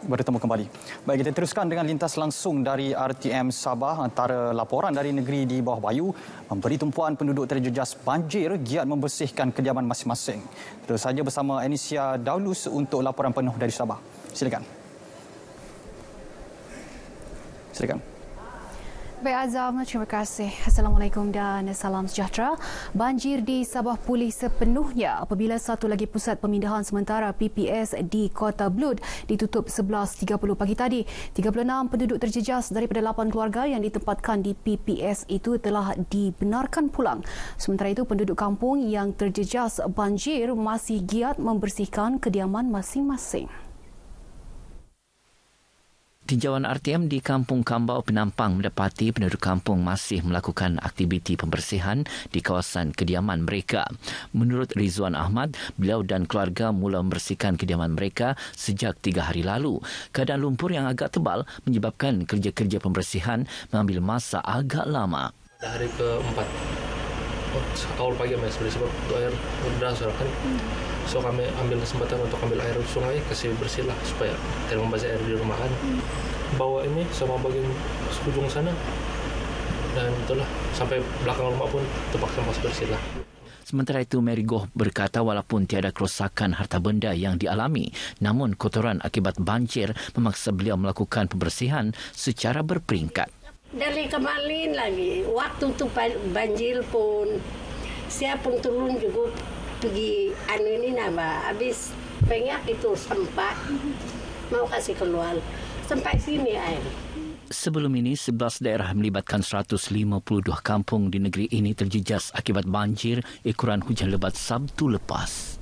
Bertemu kembali. Baik, kita teruskan dengan lintas langsung dari RTM Sabah. Antara laporan dari negeri di bawah Bayu, memberi tumpuan penduduk terjejas banjir giat membersihkan kediaman masing-masing. Terus saja bersama Anisia Daulus untuk laporan penuh dari Sabah. Silakan. Baik Azam, terima kasih. Assalamualaikum dan salam sejahtera. Banjir di Sabah pulih sepenuhnya apabila satu lagi pusat pemindahan sementara PPS di Kota Blud ditutup 11.30 pagi tadi. 36 penduduk terjejas daripada 8 keluarga yang ditempatkan di PPS itu telah dibenarkan pulang. Sementara itu, penduduk kampung yang terjejas banjir masih giat membersihkan kediaman masing-masing. Tinjauan RTM di Kampung Kambau Penampang mendapati penduduk kampung masih melakukan aktiviti pembersihan di kawasan kediaman mereka. Menurut Rizwan Ahmad, beliau dan keluarga mula membersihkan kediaman mereka sejak 3 hari lalu. Keadaan lumpur yang agak tebal menyebabkan kerja-kerja pembersihan mengambil masa agak lama. Hari ke-4, awal pagi sebab air deras kan. So kami ambil kesempatan untuk ambil air sungai, kasih bersih lah supaya tidak membazir air di rumah kan. Bawa ini sama bagian ujung sana dan itulah sampai belakang rumah pun terpaksa masih bersih lah. Sementara itu, Mary Goh berkata walaupun tiada kerosakan harta benda yang dialami, namun kotoran akibat banjir memaksa beliau melakukan pembersihan secara berperingkat. Dari kemarin lagi, waktu tu banjir pun, saya pun turun juga pergi ini nama, habis pengak itu sempat mau kasih keluar, sampai sini air. Sebelum ini, 11 daerah melibatkan 152 kampung di negeri ini terjejas akibat banjir ekuran hujan lebat Sabtu lepas.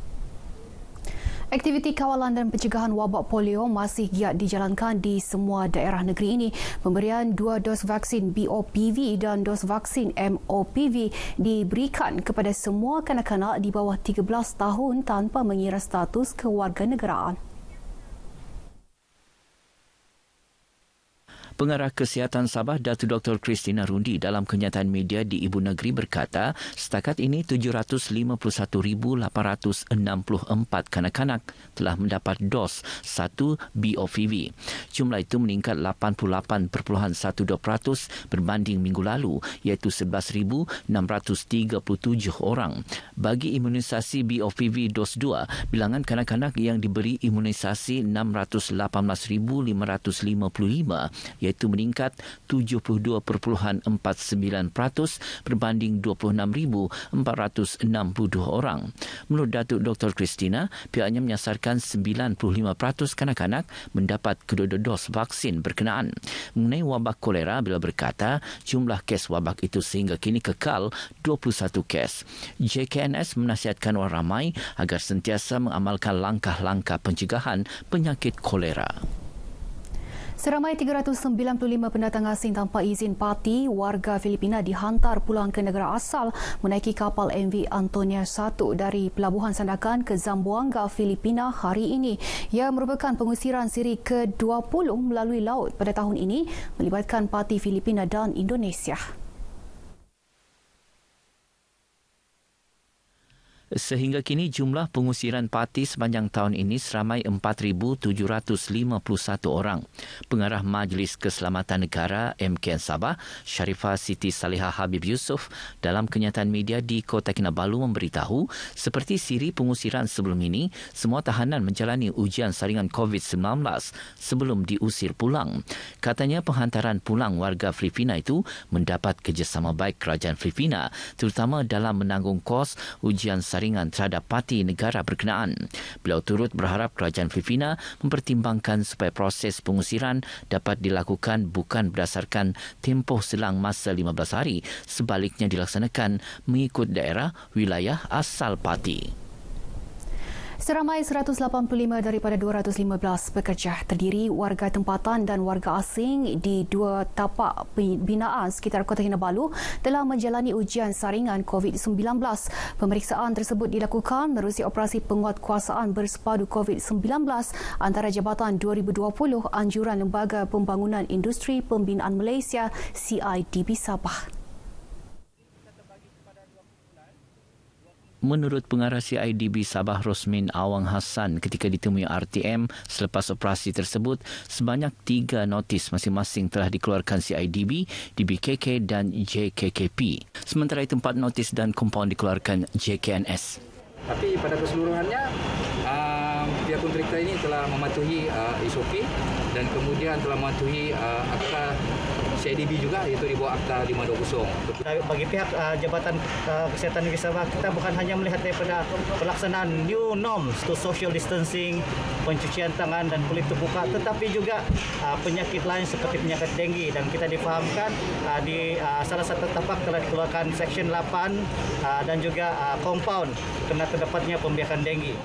Aktiviti kawalan dan pencegahan wabak polio masih giat dijalankan di semua daerah negeri ini. Pemberian 2 dos vaksin BOPV dan dos vaksin MOPV diberikan kepada semua kanak-kanak di bawah 13 tahun tanpa mengira status kewarganegaraan. Pengarah Kesihatan Sabah, Datuk Dr. Christina Rundi dalam kenyataan media di Ibu Negeri berkata, setakat ini 751,864 kanak-kanak telah mendapat dos 1 BOPV. Jumlah itu meningkat 88.12% berbanding minggu lalu, iaitu 11,637 orang. Bagi imunisasi BOPV dos 2, bilangan kanak-kanak yang diberi imunisasi 618,555 iaitu meningkat 72.49% berbanding 26,462 orang. Menurut Datuk Dr. Christina, pihaknya menyasarkan 95% kanak-kanak mendapat kedua dos vaksin berkenaan. Mengenai wabak kolera, beliau berkata jumlah kes wabak itu sehingga kini kekal 21 kes. JKNS menasihatkan orang ramai agar sentiasa mengamalkan langkah-langkah pencegahan penyakit kolera. Seramai 395 pendatang asing tanpa izin parti warga Filipina dihantar pulang ke negara asal menaiki kapal MV Antonia 1 dari Pelabuhan Sandakan ke Zamboanga, Filipina hari ini. Ia merupakan pengusiran siri ke-20 melalui laut pada tahun ini melibatkan parti Filipina dan Indonesia. Sehingga kini jumlah pengusiran parti sepanjang tahun ini seramai 4,751 orang. Pengarah Majlis Keselamatan Negara MKN Sabah, Sharifah Siti Salihah Habib Yusof dalam kenyataan media di Kota Kinabalu memberitahu seperti siri pengusiran sebelum ini, semua tahanan menjalani ujian saringan COVID-19 sebelum diusir pulang. Katanya penghantaran pulang warga Filipina itu mendapat kerjasama baik kerajaan Filipina, terutama dalam menanggung kos ujian saringan terhadap parti negara berkenaan. Beliau turut berharap kerajaan Filipina mempertimbangkan supaya proses pengusiran dapat dilakukan bukan berdasarkan tempoh selang masa 15 hari, sebaliknya dilaksanakan mengikut daerah wilayah asal parti. Seramai 185 daripada 215 pekerja terdiri warga tempatan dan warga asing di 2 tapak binaan sekitar Kota Kinabalu telah menjalani ujian saringan COVID-19. Pemeriksaan tersebut dilakukan menerusi operasi penguatkuasaan bersepadu COVID-19 antara Jabatan 2020 Anjuran Lembaga Pembangunan Industri Pembinaan Malaysia CIDB Sabah. Menurut pengarah CIDB Sabah Rosmin Awang Hassan ketika ditemui RTM selepas operasi tersebut, sebanyak 3 notis masing-masing telah dikeluarkan CIDB, DBKK dan JKKP. Sementara itu 4 notis dan kompaun dikeluarkan JKNS. Tapi pada keseluruhannya, pihak kontraktor ini telah mematuhi SOP dan kemudian telah mematuhi akta CIDB juga, iaitu di bawah akta 520. Bagi pihak Jabatan Kesihatan Negeri Sabah, kita bukan hanya melihat daripada pelaksanaan new norms to social distancing, pencucian tangan dan kulit terbuka, tetapi juga penyakit lain seperti penyakit denggi, dan kita difahamkan di salah satu tapak telah dikeluarkan Section 8 dan juga kompaun kena terdapatnya pembiakan denggi.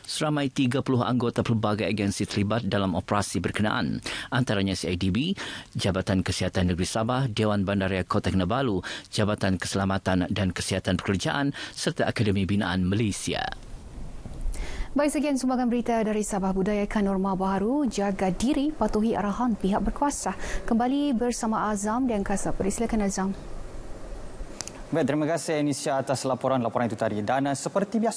Seramai 30 anggota pelbagai agensi terlibat dalam operasi berkenaan, antaranya CIDB, Jabatan Kesihatan Negeri Sabah, Dewan Bandaraya Kota Kinabalu, Jabatan Keselamatan dan Kesihatan Pekerjaan serta Akademi Binaan Malaysia. Baik, sekian sumbangan berita dari Sabah. Budayakan norma baharu, jaga diri, patuhi arahan pihak berkuasa. Kembali bersama Azam dan Kasab. Silakan Azam. Baik, terima kasih Anisha atas laporan itu tadi. Dan seperti biasa,